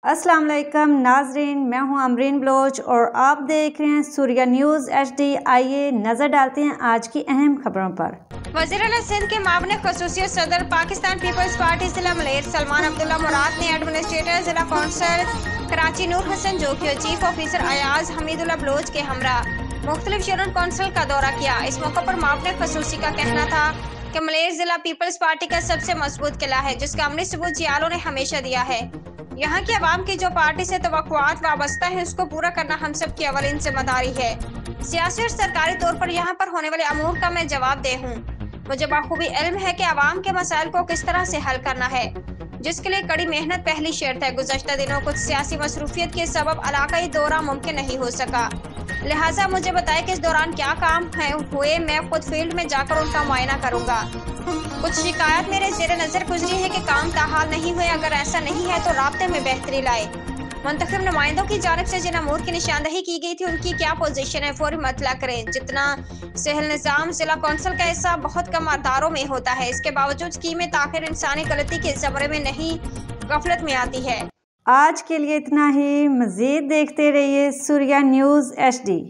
अस्सलाम वालेकुम नाजरीन, मैं हूं अमरीन बलोच और आप देख रहे हैं सूर्या न्यूज़ HD। आइए नज़र डालते हैं आज की अहम खबरों पर। वज़ीर-ए-आला सिंध के मामले ख़ुसूसी सदर पाकिस्तान पीपल्स पार्टी जिला मलेर सलमान अब्दुल्ला मुराद ने एडमिनिस्ट्रेटर जिला कौंसल कराची नूर हसन जोखी और चीफ ऑफिसर अयाज हमीदुल्ला बलोच के हमरा मुख्तलिफ यूनिट कौंसल का दौरा किया। इस मौके पर मामले ख़ुसूसी का कहना था कि मलेर जिला पीपल्स पार्टी का सबसे मजबूत किला है, जिसका अमली सबूत जियालों ने हमेशा दिया है। यहाँ की आवाम की जो पार्टी से तवक्कुआत वाबस्ता है, उसको पूरा करना हम सब की अवलीन जिम्मेदारी है। सियासी और सरकारी तौर पर यहाँ पर होने वाले अमूर का मैं जवाबदेह हूँ। मुझे बखूबी इल्म है कि आवाम के मसाइल को किस तरह से हल करना है, जिसके लिए कड़ी मेहनत पहली शर्त है। गुज़श्ता दिनों कुछ सियासी मसरूफियत के सबब इलाकाई दौरा मुमकिन नहीं हो सका, लिहाजा मुझे बताया कि इस दौरान क्या काम हुए, मैं खुद फील्ड में जाकर उनका मुआयना करूँगा। कुछ शिकायत मेरे ज़ेरे नज़र गुजरी है कि काम ताहाल नहीं हुए। अगर ऐसा नहीं है तो राब्ते में बेहतरी लाए। मुंतखब नुमाइंदों की जानिब से जिन अमूर की निशानदही की गई थी, उनकी क्या पोजीशन है, फौरी मतला करें। जितना सहल निज़ाम जिला कौंसिल का हिस्सा बहुत कम अदारों में होता है, इसके बावजूद स्कीमें ताखिर इंसानी गलती के ज़मरे में नहीं, गफलत में आती है। आज के लिए इतना ही। मज़ीद देखते रहिए सूर्या न्यूज़ HD।